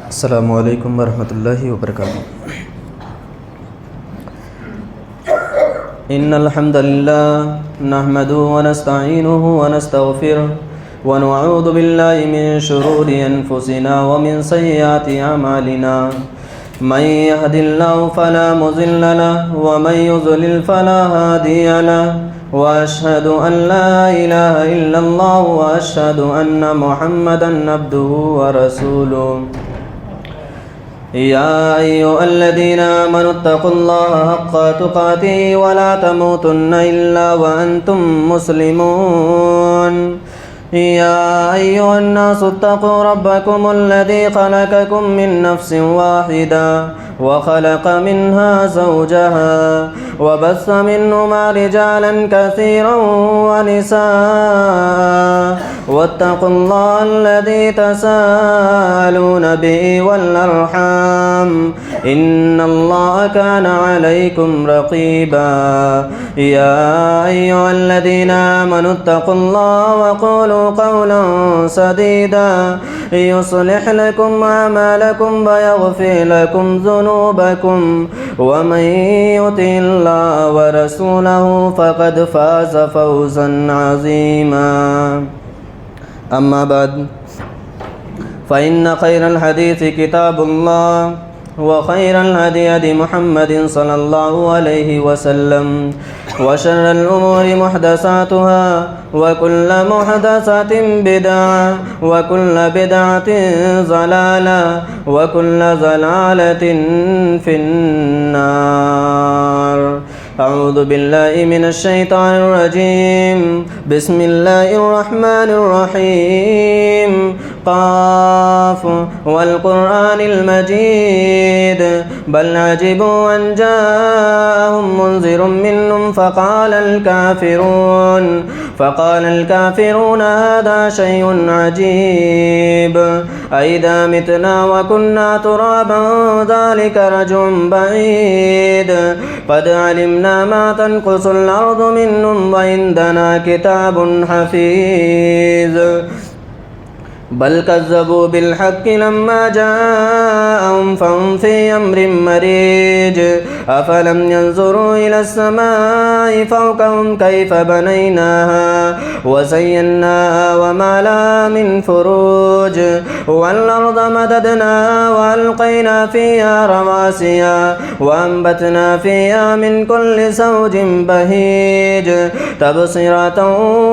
السلام علیکم ورحمۃ اللہ وبرکاتہ۔ ان الحمد للہ نحمده ونستعینه ونستغفره ونعوذ باللہ من شرور انفسنا ومن سیئات اعمالنا، من يهد الله فلا مضل له ومن يضلل فلا هادي له، واشهد ان لا اله الا الله واشهد ان محمدا عبده ورسوله۔ يا أيها الذين آمنوا اتقوا الله حق تقاته ولا تموتن إلا وأنتم مسلمون۔ يا أيها الناس اتقوا ربكم الذي خلقكم من نفس واحدة وخلق منها زوجها وبث منهما رجالا كثيرا ونساء، واتقوا الله الذي تساءلون به والأرحام إن الله كان عليكم رقيبا۔ يا أيها الذين آمنوا اتقوا الله وقولوا قولا سديدا يصلح لكم أعمالكم ويغفر لكم ذنوبكم، ومن يطع الله ورسوله فقد فاز فوزا عظيما۔ أما بعد، فإن خير الحديث كتاب الله، وخير الهدي هدي محمد صلى الله عليه وسلم، وشر الأمور محدثاتها، وكل محدثة بدعة، وكل بدعة ضلالة، وكل ضلالة في النار۔ أعوذ بالله من الشيطان الرجيم، بسم الله الرحمن الرحيم۔ قاف والقرآن المجيد، بل عجبوا أن جاءهم منذر منهم فقال الكافرون هذا شيء عجيب، أإذا متنا وكنا ترابا ذلك رجع بعيد، قد علمنا ما تنقص الأرض منهم وعندنا كتاب حفيظ، بل كذبوا بالحق لما جاءهم فهم في أمر مريج، أفلم ينظروا إلى السماء فوقهم كيف بنيناها وزيناها وما لها من فروج، والأرض مددناها وألقينا فيها رواسي وأنبتنا فيها من كل زوج بهيج، تبصرة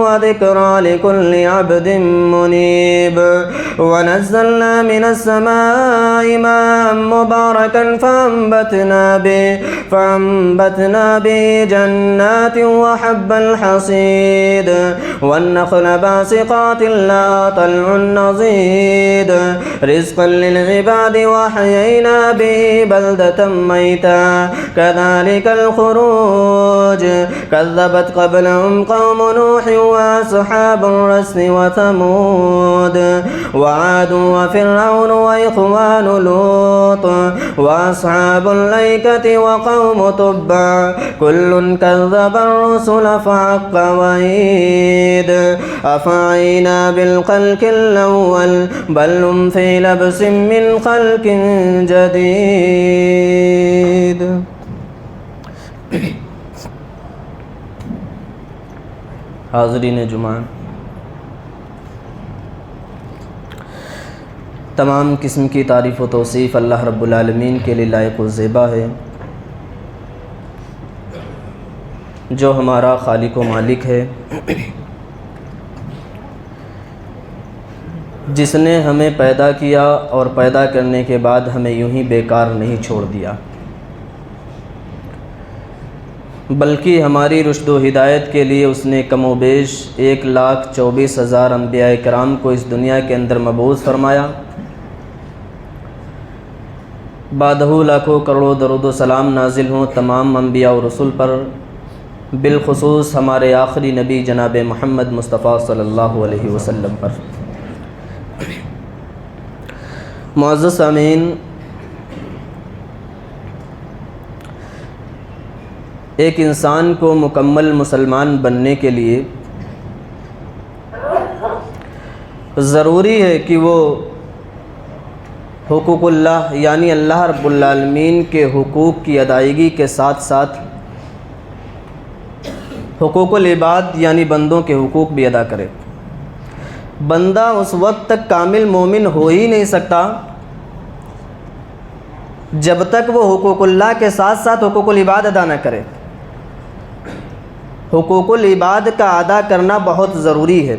وذكرى لكل عبد منيب، ونزلنا من السماء ماء مباركا فأنبتنا به جنات وحب الحصيد، والنخل باسقات لها طلع نضيد، رزقا للعباد وأحيينا به بلدة ميتا كذلك الخروج، كذبت قبلهم قوم نوح وأصحاب الرس وثمود وعاد وفرعون وإخوان لوط وأصحاب الأيكة وقوم تبع، كل كذب الرسل فحق وعيد، أفعينا بالخلق الأول بل هم في لبس من خلق جديد۔ حاضرین جمعہ، تمام قسم کی تعریف و توصیف اللہ رب العالمین کے لیے لائق و زیبا ہے، جو ہمارا خالق و مالک ہے، جس نے ہمیں پیدا کیا اور پیدا کرنے کے بعد ہمیں یوں ہی بیکار نہیں چھوڑ دیا، بلکہ ہماری رشد و ہدایت کے لیے اس نے کم و بیش 1,24,000 انبیاء کرام کو اس دنیا کے اندر مبعوث فرمایا۔ بعدہ لاکھوں کروڑوں درود و سلام نازل ہوں تمام انبیاء و رسول پر، بالخصوص ہمارے آخری نبی جناب محمد مصطفیٰ صلی اللہ علیہ وسلم پر۔ معزز سامعین، ایک انسان کو مکمل مسلمان بننے کے لیے ضروری ہے کہ وہ حقوق اللہ یعنی اللہ رب العالمین کے حقوق کی ادائیگی کے ساتھ ساتھ حقوق العباد یعنی بندوں کے حقوق بھی ادا کرے۔ بندہ اس وقت تک کامل مومن ہو ہی نہیں سکتا جب تک وہ حقوق اللہ کے ساتھ ساتھ حقوق العباد ادا نہ کرے۔ حقوق العباد کا ادا کرنا بہت ضروری ہے۔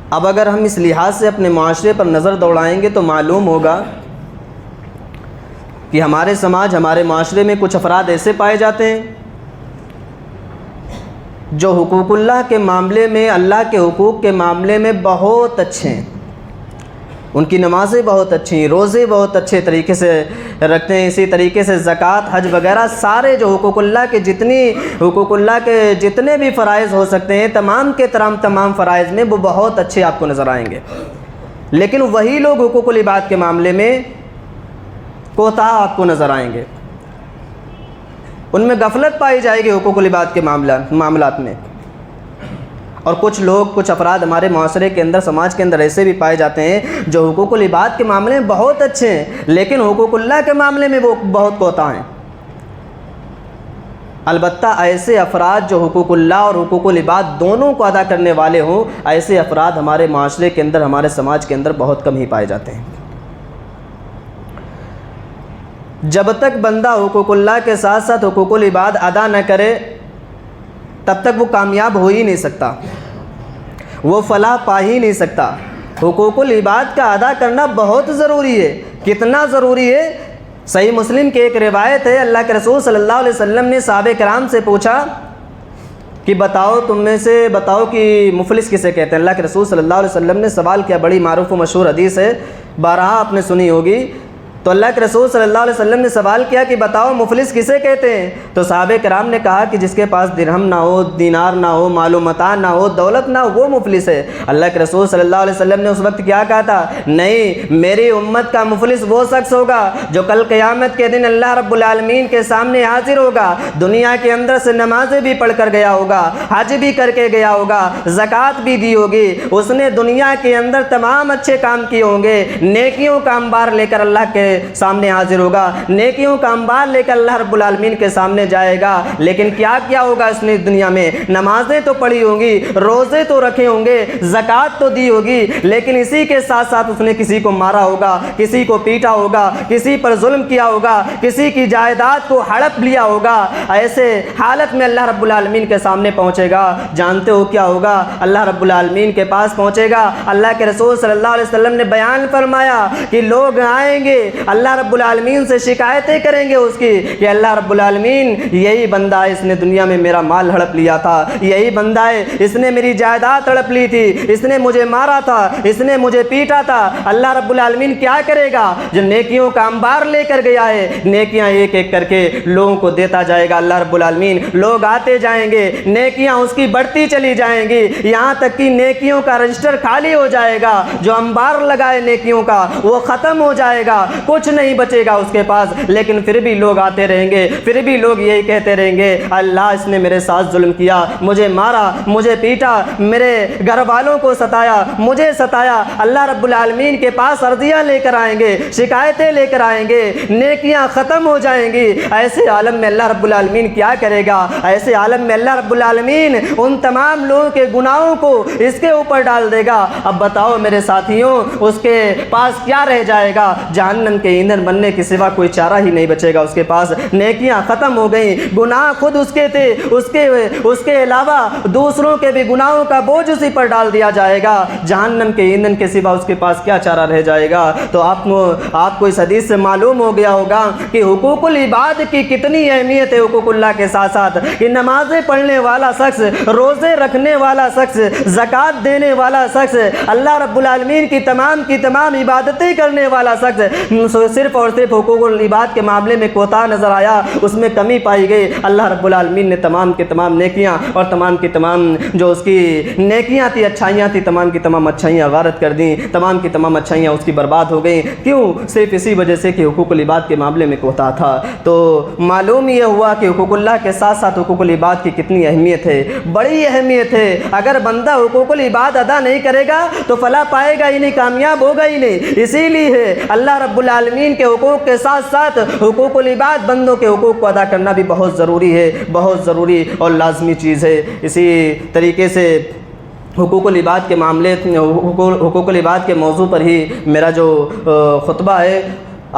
اب اگر ہم اس لحاظ سے اپنے معاشرے پر نظر دوڑائیں گے تو معلوم ہوگا کہ ہمارے سماج، ہمارے معاشرے میں کچھ افراد ایسے پائے جاتے ہیں جو حقوق اللہ کے معاملے میں، اللہ کے حقوق کے معاملے میں بہت اچھے ہیں۔ ان کی نمازیں بہت اچھی ہیں، روزے بہت اچھے طریقے سے رکھتے ہیں، اسی طریقے سے زکوٰۃ، حج وغیرہ سارے جو حقوق اللہ کے جتنے بھی فرائض ہو سکتے ہیں، تمام کے تمام فرائض میں وہ بہت اچھے آپ کو نظر آئیں گے۔ لیکن وہی لوگ حقوق العباد کے معاملے میں کوتاہ آپ کو نظر آئیں گے، ان میں غفلت پائی جائے گی حقوق العباد کے معاملات میں۔ اور کچھ افراد ہمارے معاشرے کے اندر، سماج کے اندر ایسے بھی پائے جاتے ہیں جو حقوق العباد کے معاملے میں بہت اچھے ہیں لیکن حقوق اللہ کے معاملے میں وہ بہت کوتاہ ہیں۔ البتہ ایسے افراد جو حقوق اللہ اور حقوق العباد دونوں کو ادا کرنے والے ہوں، ایسے افراد ہمارے معاشرے کے اندر، ہمارے سماج کے اندر بہت کم ہی پائے جاتے ہیں۔ جب تک بندہ حقوق اللہ کے ساتھ ساتھ حقوق العباد ادا نہ کرے تب تک وہ کامیاب ہو ہی نہیں سکتا، وہ فلاح پا ہی نہیں سکتا۔ حقوق العباد کا ادا کرنا بہت ضروری ہے۔ کتنا ضروری ہے؟ صحیح مسلم کی ایک روایت ہے، اللہ کے رسول صلی اللہ علیہ وسلم نے صحابہ کرام سے پوچھا کہ تم میں سے بتاؤ کہ مفلس کسے کہتے ہیں۔ اللہ کے رسول صلی اللہ علیہ وسلم نے سوال کیا، بڑی معروف و مشہور حدیث ہے، بارہا آپ نے سنی ہوگی۔ تو اللہ کے رسول صلی اللہ علیہ وسلم نے سوال کیا کہ بتاؤ مفلس کسے کہتے ہیں؟ تو صحابہ کرام نے کہا کہ جس کے پاس درہم نہ ہو، دینار نہ ہو، مال و متاع نہ ہو، دولت نہ ہو، وہ مفلس ہے۔ اللہ کے رسول صلی اللہ علیہ وسلم نے اس وقت کیا کہا تھا؟ نہیں، میری امت کا مفلس وہ شخص ہوگا جو کل قیامت کے دن اللہ رب العالمین کے سامنے حاضر ہوگا، دنیا کے اندر سے نمازیں بھی پڑھ کر گیا ہوگا، حج بھی کر کے گیا ہوگا، زکوٰۃ بھی دی ہوگی، اس نے دنیا کے اندر تمام اچھے کام کیے ہوں گے، نیکیوں کا انبار لے کر اللہ کے سامنے حاضر ہوگا، نیکیوں کا انبار لے کر اللہ رب العالمین کے سامنے جائے گا۔ لیکن کیا کیا ہوگا اس نے دنیا میں؟ نمازیں تو پڑھی ہوں گی، روزے تو رکھے ہوں گے، زکوٰۃ تو دی ہوگی، لیکن اسی کے ساتھ ساتھ اس نے کسی کو مارا ہوگا، کسی کو پیٹا ہوگا، کسی پر ظلم کیا ہوگا، کسی کی جائیداد کو ہڑپ لیا ہوگا۔ ایسے حالت میں اللہ رب العالمین کے سامنے پہنچے گا، جانتے ہو کیا ہوگا؟ اللہ رب العالمین کے پاس پہنچے گا۔ اللہ کے رسول صلی اللہ علیہ وسلم نے بیان فرمایا کہ لوگ آئیں گے، اللہ رب العالمین سے شکایتیں کریں گے اس کی کہ اللہ رب العالمین یہی بندہ ہے، اس نے دنیا میں میرا مال ہڑپ لیا تھا، یہی بندہ ہے، اس نے میری جائیداد ہڑپ لی تھی، اس نے مجھے مارا تھا، اس نے مجھے پیٹا تھا۔ اللہ رب العالمین کیا کرے گا؟ جو نیکیوں کا انبار لے کر گیا ہے، نیکیاں ایک ایک کر کے لوگوں کو دیتا جائے گا اللہ رب العالمین۔ لوگ آتے جائیں گے، نیکیاں اس کی بڑھتی چلی جائیں گی، یہاں تک کہ نیکیوں کا رجسٹر خالی ہو جائے گا، جو انبار لگائے نیکیوں کا وہ ختم ہو جائے گا، کچھ نہیں بچے گا اس کے پاس۔ لیکن پھر بھی لوگ آتے رہیں گے، پھر بھی لوگ یہی کہتے رہیں گے، اللہ اس نے میرے ساتھ ظلم کیا، مجھے مارا، مجھے پیٹا، میرے گھر والوں کو ستایا، مجھے ستایا۔ اللہ رب العالمین کے پاس عرضیاں لے کر آئیں گے، شکایتیں لے کر آئیں گے، نیکیاں ختم ہو جائیں گی۔ ایسے عالم میں اللہ رب العالمین کیا کرے گا؟ ایسے عالم میں اللہ رب العالمین ان تمام لوگوں کے گناہوں کو اس کے اوپر ڈال دے گا۔ اب بتاؤ میرے ساتھیوں، اس کے پاس کیا رہ جائے گا؟ جہنم کے ایندھن بننے کے سوا کوئی چارہ ہی نہیں بچے گا اس کے پاس۔ نیکیاں ختم ہو گئیں، گناہ خود اس کے تھے، اس کے علاوہ دوسروں کے بھی گناہوں کا بوجھ اسی پر ڈال دیا جائے گا۔ جہنم کے ایندھن کے سوا اس کے پاس کیا چارہ رہ جائے گا؟ تو آپ کو اس حدیث سے معلوم ہو گیا ہوگا کہ حقوق العباد کی کتنی اہمیت ہے حقوق اللہ کے ساتھ ساتھ، کہ نمازیں پڑھنے والا شخص، روزے رکھنے والا شخص، زکوٰۃ دینے والا شخص، اللہ رب العالمین کی تمام عبادتیں کرنے والا شخص صرف اور صرف حقوق العباد کے معاملے میں کوتاہ نظر آیا، اس میں کمی پائی گئی، اللہ رب العالمین نے تمام کی تمام نیکیاں اور تمام کی تمام جو اس کی نیکیاں تھی، اچھائیاں تھی، تمام کی تمام اچھائیاں غارت کر دیں، تمام کی تمام اچھائیاں اس کی برباد ہو گئیں۔ کیوں؟ صرف اسی وجہ سے کہ حقوق العباد کے معاملے میں کوتاہ تھا۔ تو معلوم یہ ہوا کہ حقوق اللہ کے ساتھ ساتھ حقوق العباد کی کتنی اہمیت ہے، بڑی اہمیت ہے۔ اگر بندہ حقوق العباد ادا نہیں کرے گا تو فلاح پائے گا ہی نہیں، کامیاب ہوگا ہی نہیں۔ اسی لیے اللہ رب العالمین کے حقوق کے ساتھ ساتھ حقوق العباد بندوں کے حقوق کو ادا کرنا بھی بہت ضروری ہے، بہت ضروری اور لازمی چیز ہے۔ اسی طریقے سے حقوق العباد کے معاملے، حقوق العباد کے موضوع پر ہی میرا جو خطبہ ہے،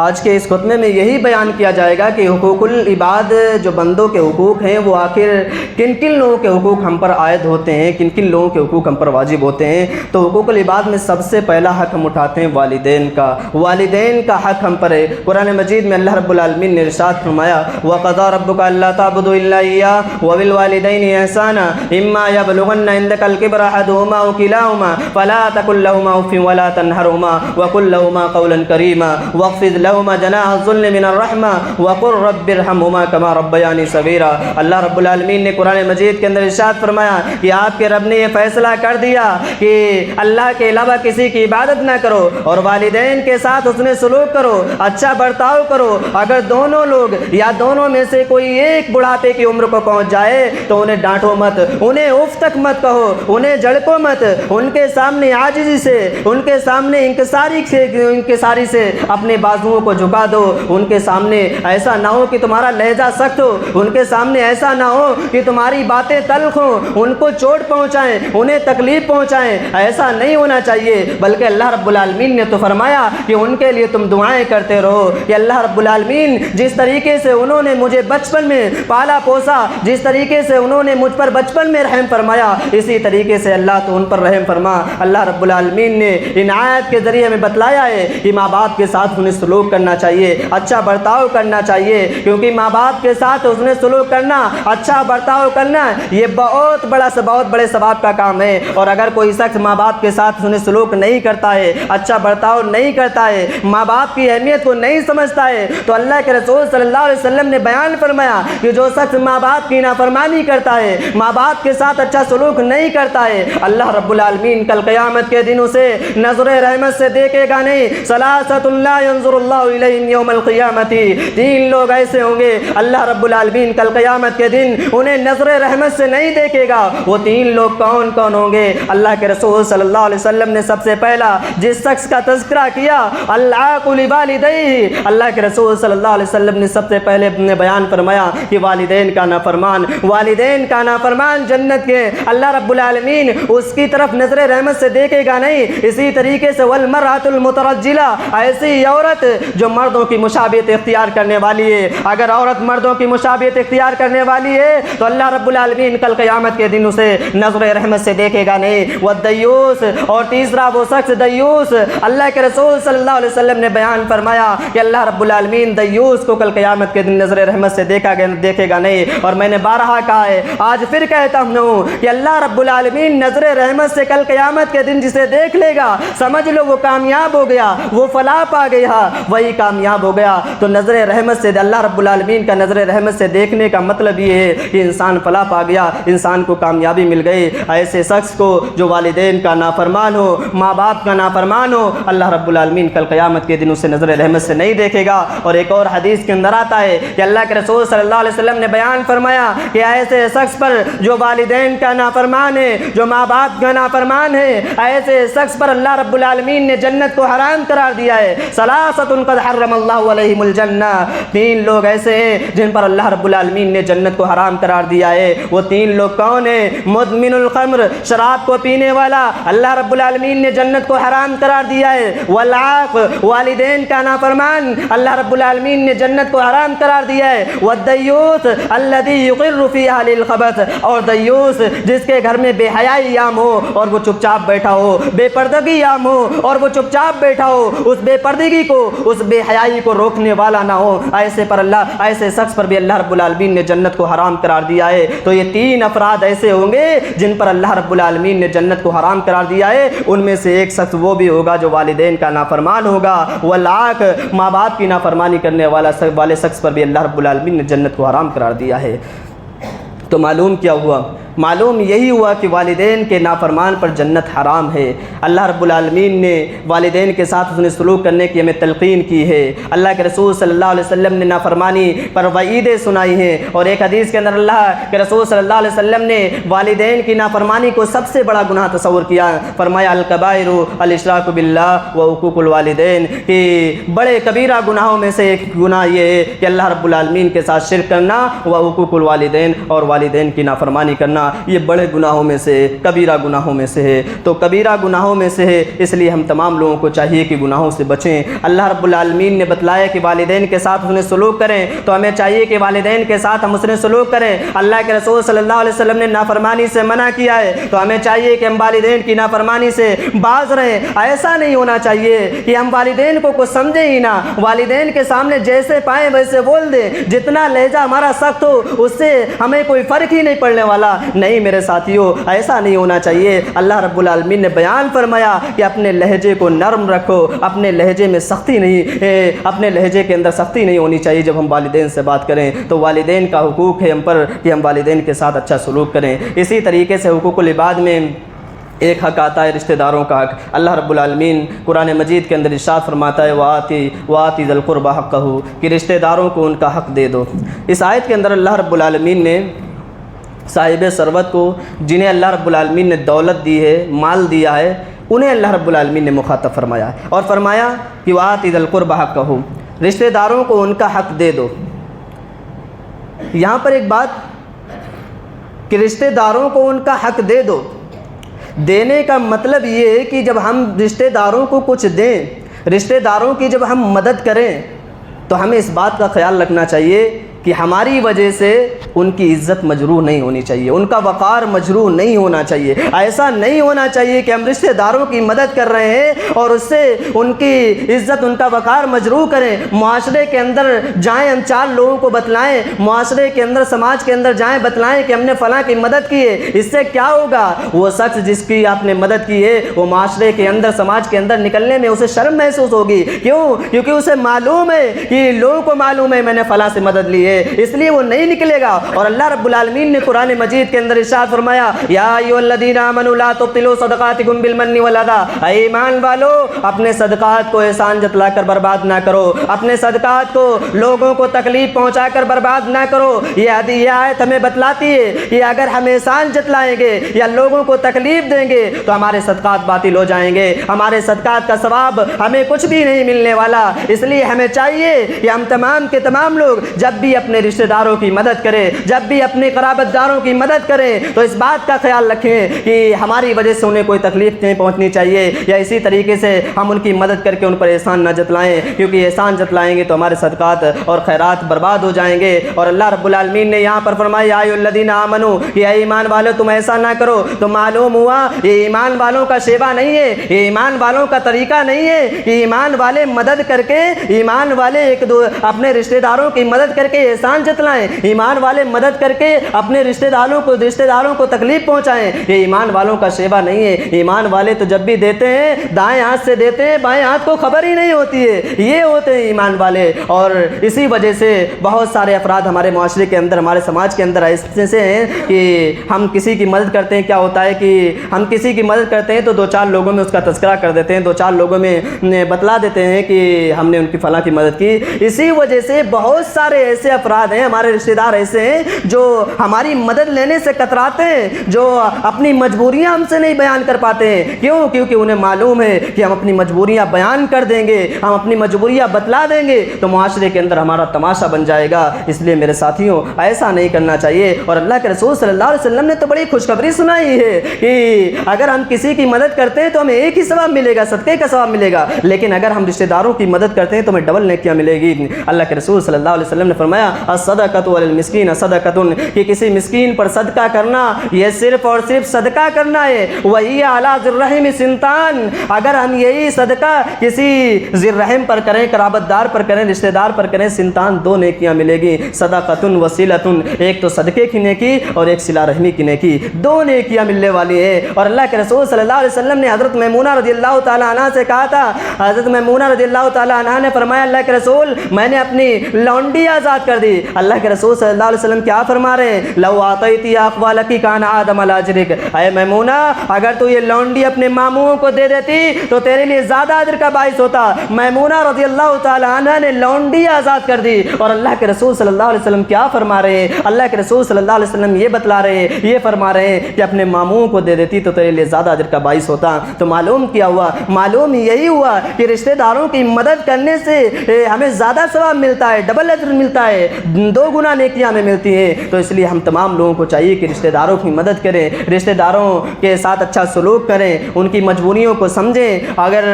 آج کے اس خطبے میں یہی بیان کیا جائے گا کہ حقوق العباد جو بندوں کے حقوق ہیں وہ آخر کن کن لوگوں کے حقوق ہم پر عائد ہوتے ہیں، کن کن لوگوں کے حقوق ہم پر واجب ہوتے ہیں۔ تو حقوق العباد میں سب سے پہلا حق ہم اٹھاتے ہیں والدین کا۔ والدین کا حق ہم پر ہے۔ قرآن مجید میں اللہ رب العالمین نے ارشاد فرمایا وَقَضَىٰ رَبُّكَ أَلَّا تَعْبُدُوا إِلَّا إِيَّاهُ وَبِالْوَالِدَيْنِ إِحْسَانًا إِمَّا يَبْلُغَنَّ عِندَكَ الْكِبَرَ أَحَدُهُمَا أَوْ كِلَاهُمَا فَلَا تَقُل لَّهُمَا أُفٍّ وَلَا تَنْهَرْهُمَا وَقُل لَّهُمَا قَوْلًا كَرِيمًا وَاخْفِضْ لَهُمَا جَنَاحَ الذُّلِّ مِنَ الرَّحْمَةِ وَقُل رَّبِّ ارْحَمْهُمَا كَمَا رَبَّيَانِي صَغِيرًا۔ اللہ رب العالمین نے قرآن مجید کے اندر ارشاد فرمایا کہ آپ کے رب نے یہ فیصلہ کر دیا کہ اللہ کے علاوہ کسی کی عبادت نہ کرو اور والدین کے ساتھ حسن سلوک کرو، اچھا برتاؤ کرو۔ اگر دونوں لوگ یا دونوں میں سے کوئی ایک بڑھاپے کی عمر کو پہنچ جائے تو انہیں ڈانٹو مت، انہیں اف تک مت کہو، انہیں جھڑکو مت، ان کے سامنے عاجزی سے، ان کے سامنے انکساری سے اپنے بازوؤں کو جھکا دو۔ ان کے سامنے ایسا نہ ہو کہ تمہارا لہجہ سخت ہو، ان کے سامنے ایسا نہ ہو کہ تمہاری باتیں تلخ ہوں، ان کو چوٹ پہنچائیں، انہیں تکلیف پہنچائیں، ایسا نہیں ہونا چاہیے۔ بلکہ اللہ رب العالمین نے تو فرمایا کہ ان کے لیے تم دعائیں کرتے رہو کہ اللہ رب العالمین جس طریقے سے انہوں نے مجھے بچپن میں پالا پوسا، جس طریقے سے انہوں نے مجھ پر بچپن میں رحم فرمایا، اسی طریقے سے اللہ تو ان پر رحم فرما۔ اللہ رب العالمین نے ان آیت کے ذریعے ہمیں بتلایا ہے کہ ماں باپ کے ساتھ انہیں سلوک کرنا چاہیے، اچھا برتاؤ کرنا چاہیے، کیونکہ ماں باپ کے ساتھ اس نے سلوک کرنا، اچھا برتاؤ کرنا، یہ بہت بڑے ثواب کا کام ہے۔ اور اگر کوئی شخص ماں باپ کے ساتھ اس نے سلوک نہیں کرتا ہے، اچھا برتاؤ نہیں کرتا ہے، ماں باپ کی اہمیت کو نہیں سمجھتا ہے، تو اللہ کے رسول صلی اللہ علیہ وسلم نے بیان فرمایا کہ جو شخص ماں باپ کی نافرمانی کرتا ہے، ماں باپ کے ساتھ اچھا سلوک نہیں کرتا ہے، اللہ رب العالمین کل قیامت کے دن اسے نظر رحمت سے دیکھے گا نہیں۔ ثلاثۃ لا ينظر اللہ الیہم یوم القیامۃ، تین لوگ ایسے ہوں گے اللہ رب العالمین کل قیامت کے دن انہیں نظر رحمت سے نہیں دیکھے گا۔ وہ تین لوگ کون کون ہوں گے؟ اللہ کے رسول صلی اللہ علیہ وسلم نے سب سے پہلا جس شخص کا تذکرہ کیا العاق لوالدیہ، اللہ کے رسول صلی اللہ علیہ وسلم نے سب سے پہلے بیان فرمایا کہ والدین کا نافرمان جنت کے اللہ رب العالمین اس کی طرف نظر رحمت سے دیکھے گا نہیں۔ اسی طریقے سے والمرأۃ المترجلہ، ایسی عورت جو مردوں کی مشابہت اختیار کرنے والی ہے، اگر عورت مردوں کی مشابہت اختیار کرنے والی ہے تو اللہ رب العالمین کل قیامت کے دن اسے نظر رحمت سے دیکھے گا نہیں۔ والدیوس، اور تیسرا وہ شخص دیوس، اللہ کے رسول صلی اللہ علیہ وسلم نے بیان فرمایا کہ اللہ رب العالمین دیوس کو کل قیامت کے دن نظر رحمت سے دیکھے گا نہیں۔ اور میں نے بارہا کہا ہے، آج پھر کہتا ہوں کہ اللہ رب العالمین نظر رحمت سے کل قیامت کے دن جسے دیکھ لے گا سمجھ لو وہ کامیاب ہو گیا، وہ فلاح پا گیا، وہی کامیاب ہو گیا۔ تو نظر رحمت سے اللہ رب العالمین کا نظر رحمت سے دیکھنے کا مطلب یہ ہے کہ انسان فلاح پا گیا، انسان کو کامیابی مل گئی۔ ایسے شخص کو جو والدین کا نافرمان ہو، ماں باپ کا نافرمان ہو، اللہ رب العالمین کل قیامت کے دن اسے نظر رحمت سے نہیں دیکھے گا۔ اور ایک اور حدیث کے اندر آتا ہے کہ اللہ کے رسول صلی اللہ علیہ وسلم نے بیان فرمایا کہ ایسے شخص پر جو والدین کا نافرمان ہے، جو ماں باپ کا نافرمان ہے، ایسے شخص پر اللہ رب العالمین نے جنت کو حرام قرار دیا ہے۔ ثلاثۃ قد حرم اللہ علیہم الجنہ، تین لوگ ایسے ہیں جن پر اللہ رب العالمین نے جنت کو حرام قرار دیا ہے۔ وہ تین لوگ کون ہیں؟ مدمن الخمر، شراب کو پینے والا، اللہ رب العالمین نے جنت کو حرام قرار دیا ہے۔ والعاق، والدین کا نافرمان، اللہ رب العالمین نے جنت کو حرام قرار دیا ہے۔ والدیوث الذی یقر فی اہل الخبث، اور دیوث جس کے گھر میں بے حیائی عام ہو اور وہ چپ چاپ بیٹھا ہو، بے پردگی عام ہو اور وہ چپ چاپ بیٹھا ہو، اس بے پردگی کو، اس بے حیائی کو روکنے والا نہ ہو، ایسے شخص پر بھی اللہ رب العالمین نے جنت کو حرام قرار دیا ہے۔ تو یہ 3 افراد ایسے ہوں گے جن پر اللہ رب العالمین نے جنت کو حرام قرار دیا ہے۔ ان میں سے ایک شخص وہ بھی ہوگا جو والدین کا نافرمان ہوگا، واللاک ماں باپ کی نافرمانی کرنے والے شخص پر بھی اللہ رب العالمین نے جنت کو حرام قرار دیا ہے۔ تو معلوم کیا ہوا؟ معلوم یہی ہوا کہ والدین کے نافرمان پر جنت حرام ہے۔ اللہ رب العالمین نے والدین کے ساتھ حسن سلوک کرنے کی ہمیں تلقین کی ہے۔ اللہ کے رسول صلی اللہ علیہ وسلم نے نافرمانی پر وعیدیں سنائی ہیں، اور ایک حدیث کے اندر اللہ کے رسول صلی اللہ علیہ وسلم نے والدین کی نافرمانی کو سب سے بڑا گناہ تصور کیا، فرمایا الکبائر الاشراک باللہ و حقوق الوالدین، کہ بڑے کبیرہ گناہوں میں سے ایک گناہ یہ ہے کہ اللہ رب العالمین کے ساتھ شرک کرنا، و حقوق الوالدین، اور والدین کی نافرمانی کرنا، یہ بڑے گناہوں میں سے کبیرہ گناہوں میں سے ہے۔ تو کبیرہ گناہوں میں سے ہے، اس لیے ہم تمام لوگوں کو چاہیے کہ گناہوں سے بچیں۔ اللہ رب العالمین نے بتلایا کہ والدین کے ساتھ حسن سلوک کریں، تو ہمیں چاہیے کہ والدین کے ساتھ ہم حسن سلوک کریں۔ اللہ کے رسول صلی اللہ علیہ وسلم نے نافرمانی سے منع کیا ہے، تو ہمیں چاہیے کہ ہم والدین کی نافرمانی سے باز رہیں۔ ایسا نہیں ہونا چاہیے کہ ہم والدین کو کچھ سمجھیں ہی نہ، والدین کے سامنے جیسے پائیں ویسے بول دیں، جتنا لہجہ ہمارا سخت ہو اس سے ہمیں کوئی فرق ہی نہیں پڑنے والا۔ نہیں میرے ساتھیوں، ایسا نہیں ہونا چاہیے۔ اللہ رب العالمین نے بیان فرمایا کہ اپنے لہجے کو نرم رکھو، اپنے لہجے میں سختی نہیں، اپنے لہجے کے اندر سختی نہیں ہونی چاہیے جب ہم والدین سے بات کریں۔ تو والدین کا حقوق ہے ہم پر کہ ہم والدین کے ساتھ اچھا سلوک کریں۔ اسی طریقے سے حقوق العباد میں ایک حق آتا ہے رشتہ داروں کا حق۔ اللہ رب العالمین قرآن مجید کے اندر ارشاد فرماتا ہے وآتی ذی القربى حقہ، کہ رشتہ داروں کو ان کا حق دے دو۔ اس آیت کے اندر اللہ رب العالمین نے صاحب ثروت کو، جنہیں اللہ رب العالمین نے دولت دی ہے، مال دیا ہے، انہیں اللہ رب العالمین نے مخاطب فرمایا ہے، اور فرمایا کہ وآتی ذی القربى حقہ، رشتہ داروں کو ان کا حق دے دو۔ یہاں پر ایک بات کہ رشتہ داروں کو ان کا حق دے دو، دینے کا مطلب یہ ہے کہ جب ہم رشتہ داروں کو کچھ دیں، رشتہ داروں کی جب ہم مدد کریں، تو ہمیں اس بات کا خیال رکھنا چاہیے کہ ہماری وجہ سے ان کی عزت مجروح نہیں ہونی چاہیے، ان کا وقار مجروح نہیں ہونا چاہیے۔ ایسا نہیں ہونا چاہیے کہ ہم رشتہ داروں کی مدد کر رہے ہیں اور اس سے ان کی عزت، ان کا وقار مجروح کریں۔ معاشرے کے اندر جائیں، ہم 4 لوگوں کو بتلائیں، معاشرے کے اندر، سماج کے اندر جائیں، بتلائیں کہ ہم نے فلاں کی مدد کی ہے۔ اس سے کیا ہوگا؟ وہ شخص جس کی آپ نے مدد کی ہے وہ معاشرے کے اندر، سماج کے اندر نکلنے میں اسے شرم محسوس ہوگی۔ کیوں؟ کیونکہ اسے معلوم ہے کہ لوگوں کو معلوم ہے میں نے فلاں سے مدد لی ہے، اس لیے وہ نہیں نکلے گا۔ اور اللہ رب العالمین نے قرآن مجید کے اندر ارشاد فرمایا یا ایھا الذین آمنوا لا تبطلوا صدقاتکم بالمن والاذی، اے ایمان والو اپنے صدقات کو احسان جتلا کر برباد نہ کرو، اپنے صدقات کو لوگوں کو تکلیف پہنچا کر برباد نہ کرو۔ یہ آیت ہمیں بتلاتی ہے کہ اگر ہم احسان جتلائیں گے یا لوگوں کو تکلیف دیں گے تو ہمارے صدقات باطل ہو جائیں گے، ہمارے صدقات کا ثواب ہمیں کچھ بھی نہیں ملنے والا۔ اس لیے ہمیں چاہیے کہ ہم تمام کے تمام لوگ جب بھی اپنے رشتہ داروں کی مدد کریں، جب بھی اپنے قرابت داروں کی مدد کریں، تو اس بات کا خیال رکھیں کہ ہماری وجہ سے انہیں کوئی تکلیف نہیں پہنچنی چاہیے، یا اسی طریقے سے ہم ان کی مدد کر کے ان پر احسان نہ جتلائیں، کیونکہ احسان جتلائیں گے تو ہمارے صدقات اور خیرات برباد ہو جائیں گے۔ اور اللہ رب العالمین نے یہاں پر فرمایا یا ایھا الذین آمنوا، کہ اے ایمان والو تم ایسا نہ کرو۔ تو معلوم ہوا یہ ایمان والوں کا شیوا نہیں ہے، یہ ایمان والوں کا طریقہ نہیں ہے کہ ایمان والے مدد کر کے، ایمان والے اپنے رشتہ داروں کی مدد کر کے احسان جتلائیں، ایمان والے مدد کر کے اپنے رشتہ داروں کو تکلیف پہنچائیں۔ یہ ایمان والوں کا شیوا نہیں ہے۔ ایمان والے تو جب بھی دیتے ہیں دائیں ہاتھ سے دیتے ہیں، بائیں ہاتھ کو خبر ہی نہیں ہوتی ہے، یہ ہوتے ہیں ایمان والے۔ اور اسی وجہ سے بہت سارے افراد ہمارے معاشرے کے اندر، ہمارے سماج کے اندر ایسے ہیں کہ ہم کسی کی مدد کرتے ہیں، کیا ہوتا ہے کہ ہم کسی کی مدد کرتے ہیں تو 2-4 لوگوں میں اس کا تذکرہ کر دیتے ہیں، 2-4 لوگوں میں بتلا دیتے ہیں کہ ہم نے ان کی فلاں کی مدد کی۔ اسی وجہ سے بہت سارے ایسے افراد ہیں، ہمارے رشتہ دار ایسے ہیں جو ہماری مدد لینے سے کتراتے ہیں، جو اپنی مجبوریاں ہم سے نہیں بیان کر پاتے ہیں۔ کیوں؟ کیونکہ انہیں معلوم ہے کہ ہم اپنی مجبوریاں بیان کر دیں گے، ہم اپنی مجبوریاں بتلا دیں گے تو معاشرے کے اندر ہمارا تماشا بن جائے گا۔ اس لیے میرے ساتھیوں ایسا نہیں کرنا چاہیے۔ اور اللہ کے رسول صلی اللہ علیہ وسلم نے تو بڑی خوشخبری سنائی ہے کہ اگر ہم کسی کی مدد کرتے ہیں تو ہمیں ایک ہی ثواب ملے گا، صدقے کا ثواب ملے گا، لیکن اگر ہم رشتہ داروں کی مدد کرتے ہیں تو ہمیں ڈبل نیکیاں ملے گی۔ اللہ کے رسول صلی اللہ علیہ وسلم نے فرمایا فرمایا الصدقۃ علی المسکین صدقۃ، کہ کسی مسکین پر صدقہ کرنا یہ صرف اور صرف صدقہ کرنا ہے، وہی علی ذی الرحم سنتان، اگر ہم یہی صدقہ کسی ذی الرحم پر کریں، قرابت دار پر کریں، رشتہ دار پر کریں، سنتان 2 نیکیاں ملے گی، صدقۃ و صلۃ، ایک تو صدقے کی نیکی اور ایک صلہ رحمی کی نیکی، 2 نیکیاں ملنے والی ہے۔ اور اللہ کے رسول صلی اللہ علیہ وسلم نے حضرت میمونہ رضی اللہ تعالی عنہ سے کہا تھا، حضرت میمونہ رضی اللہ تعالی عنہ نے فرمایا اللہ کے رسول میں نے اپنی لونڈی آزاد کر دی۔ اللہ کے رسول صلی اللہ علیہ وسلم کیا فرما رہے ہیں، لو اعطیتی اقوالک کان آدم علی اجرک، اے میمونہ اگر تو یہ لونڈی اپنے ماموں کو دے دیتی تو تیرے لیے زیادہ اجر کا باعث ہوتا۔ میمونہ رضی اللہ تعالی عنہ نے لونڈی آزاد کر دی، اور اللہ کے رسول صلی اللہ علیہ وسلم کیا فرما رہے ہیں، اللہ کے رسول صلی اللہ علیہ وسلم یہ بتلا رہے ہیں، یہ فرما رہے ہیں کہ اپنے ماموں کو دے دیتی تو تیرے لیے زیادہ اجر کا باعث ہوتا۔ تو معلوم کیا ہوا، معلوم یہی ہوا کہ رشتہ داروں کی مدد کرنے سے ہمیں زیادہ ثواب ملتا ہے، ڈبل اجر ملتا ہے، 2 گنا نیکیاں ہمیں ملتی ہیں۔ تو اس لیے ہم تمام لوگوں کو چاہیے کہ رشتہ داروں کی مدد کریں، رشتہ داروں کے ساتھ اچھا سلوک کریں، ان کی مجبوریوں کو سمجھیں۔ اگر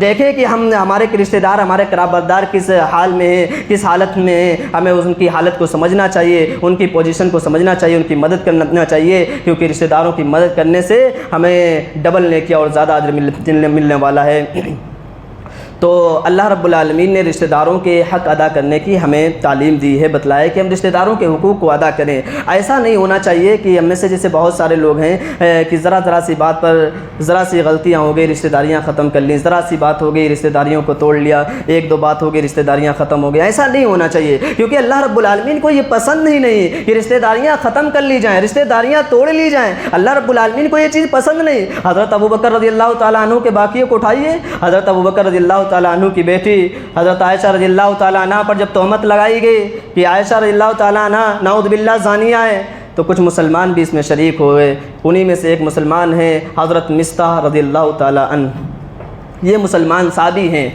دیکھیں کہ ہمارے رشتہ دار، ہمارے قرابت دار کس حال میں ہیں، کس حالت میں ہیں، ہمیں ان کی حالت کو سمجھنا چاہیے، ان کی پوزیشن کو سمجھنا چاہیے، ان کی مدد کرنا چاہیے، کیونکہ رشتہ داروں کی مدد کرنے سے ہمیں ڈبل نیکیاں اور زیادہ اجر ملنے والا ہے۔ تو اللہ رب العالمین نے رشتہ داروں کے حق ادا کرنے کی ہمیں تعلیم دی ہے، بتلایا کہ ہم رشتہ داروں کے حقوق کو ادا کریں۔ ایسا نہیں ہونا چاہیے کہ ہم میں سے جیسے بہت سارے لوگ ہیں کہ ذرا سی بات پر ذرا سی غلطیاں ہو گئی، رشتہ داریاں ختم کر لیں، ذرا سی بات ہو گئی رشتہ داریوں کو توڑ لیا، 1-2 بات ہو گئی رشتہ داریاں ختم ہو گئی۔ ایسا نہیں ہونا چاہیے، کیونکہ اللہ رب العالمین کو یہ پسند ہی نہیں کہ رشتہ داریاں ختم کر لی جائیں، رشتہ داریاں توڑ لی جائیں۔ اللہ رب العالمین کو یہ چیز پسند نہیں۔ حضرت ابوبکر رضی اللہ تعالیٰ عنہ کے باقیوں کو اٹھائیے، حضرت ابوبکر رضی اللہ تعالیٰ عنہ کی بیٹی حضرت عائشہ رضی اللہ تعالیٰ عنہ پر جب تہمت لگائی گئی کہ عائشہ رضی اللہ تعالیٰ عنہ نعوذ باللہ زانیہ ہے، تو کچھ مسلمان بھی اس میں شریک ہوئے۔ انہی میں سے ایک مسلمان ہیں حضرت مصطح رضی اللہ تعالیٰ عنہ، یہ مسلمان صحابی ہیں۔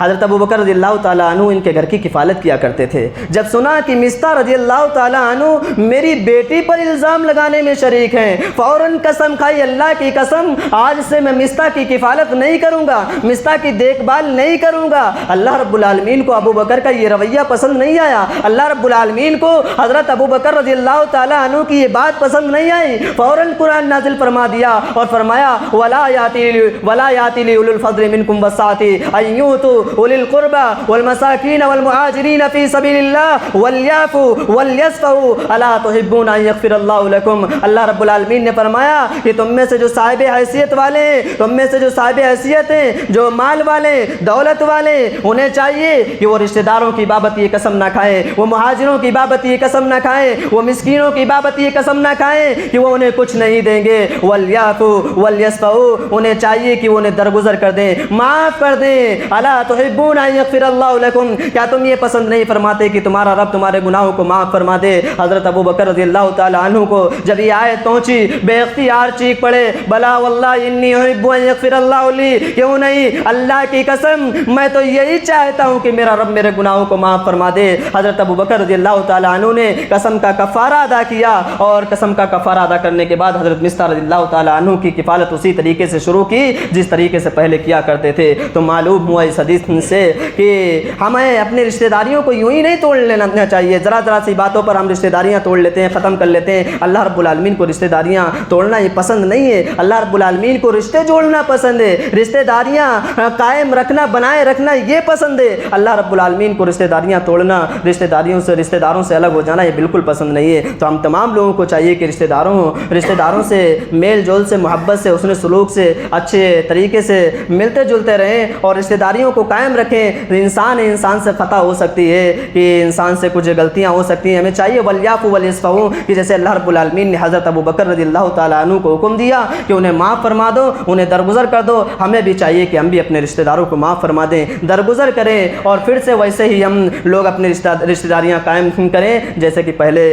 حضرت ابوبکر رضی اللہ تعالیٰ عنہ ان کے گھر کی کفالت کیا کرتے تھے۔ جب سنا کہ مصطح رضی اللہ تعالیٰ عنہ میری بیٹی پر الزام لگانے میں شریک ہیں، فوراً قسم کھائی اللہ کی قسم آج سے میں مصطح کی کفالت نہیں کروں گا، مصطح کی دیکھ بھال نہیں کروں گا۔ اللہ رب العالمین کو ابوبکر کا یہ رویہ پسند نہیں آیا، اللہ رب العالمین کو حضرت ابوبکر رضی اللہ تعالیٰ عنہ کی یہ بات پسند نہیں آئی، فوراً قرآن نازل فرما دیا اور فرمایا وَلَا يَأْتِلِ أُولُو الْفَضْلِ مِنْكُمْ وَالسَّعَةِ أَن يُؤْتُوا أولي القربى والمساكين والمهاجرين في سبيل الله وليعفوا وليصفحوا ألا تحبون أن يغفر الله لكم۔ اللہ رب العالمین نے فرمایا کہ تم میں سے جو صاحب حیثیت والے ہیں، تم میں سے جو صاحب حیثیت ہیں، جو مال والے، دولت والے، انہیں چاہیے کہ وہ رشتہ داروں کی بابت یہ قسم نہ کھائیں، وہ مہاجروں کی بابت یہ قسم نہ کھائیں، وہ مسکینوں کی بابت یہ قسم نہ کھائیں کہ وہ انہیں کچھ نہیں دیں گے۔ وليعفوا وليصفحوا، انہیں چاہیے کہ وہ انہیں درگزر کر دیں، معاف کر دیں۔ الا تحبون ان یغفر اللہ لکم، کیا تم یہ پسند نہیں فرماتے کہ تمہارا رب تمہارے گناہوں کو معاف فرما دے؟ حضرت ابوبکر رضی اللہ تعالی عنہ کو جب یہ آیت پہنچی بے اختیار چیخ پڑے بلا واللہ انی احب ان یغفر اللہ لی، کیوں نہیں، اللہ کی قسم میں تو یہی چاہتا ہوں کہ میرا رب میرے گناہوں کو معاف فرما دے۔ حضرت ابوبکر رضی اللہ تعالی عنہ نے قسم کا کفارہ ادا کیا، اور قسم کا کفارہ ادا کرنے کے بعد حضرت مصطح رضی اللہ تعالی عنہ کی کفالت اسی طریقے سے شروع کی جس طریقے سے پہلے کیا کرتے تھے۔ تو معلوم ہوا اس حدیث سے کہ ہمیں اپنے رشتہ داریوں کو یوں ہی نہیں توڑ لینا چاہیے، ذرا سی باتوں پر ہم رشتہ داریاں توڑ لیتے ہیں، ختم کر لیتے ہیں۔ اللہ رب العالمین کو رشتہ داریاں توڑنا یہ پسند نہیں ہے، اللہ رب العالمین کو رشتے جوڑنا پسند ہے، رشتہ داریاں قائم رکھنا، بنائے رکھنا یہ پسند ہے۔ اللہ رب العالمین کو رشتہ داریاں توڑنا، رشتہ داروں سے الگ ہو جانا یہ بالکل پسند نہیں ہے۔ تو ہم تمام لوگوں کو چاہیے کہ رشتہ داروں سے میل جول سے، محبت سے، حسن سلوک سے، اچھے طریقے سے ملتے جلتے رہیں اور رشتہ داریوں کو قائم رکھیں۔ انسان سے خطا ہو سکتی ہے کہ انسان سے کچھ غلطیاں ہو سکتی ہیں، ہمیں چاہیے ولیعفوا ولیصفحوا کہ جیسے اللہ رب العالمین نے حضرت ابوبکر رضی اللہ تعالیٰ عنہ کو حکم دیا کہ انہیں معاف فرما دو، انہیں درگزر کر دو، ہمیں بھی چاہیے کہ ہم بھی اپنے رشتہ داروں کو معاف فرما دیں، درگزر کریں، اور پھر سے ویسے ہی ہم لوگ اپنی رشتہ داریاں قائم کریں جیسے کہ پہلے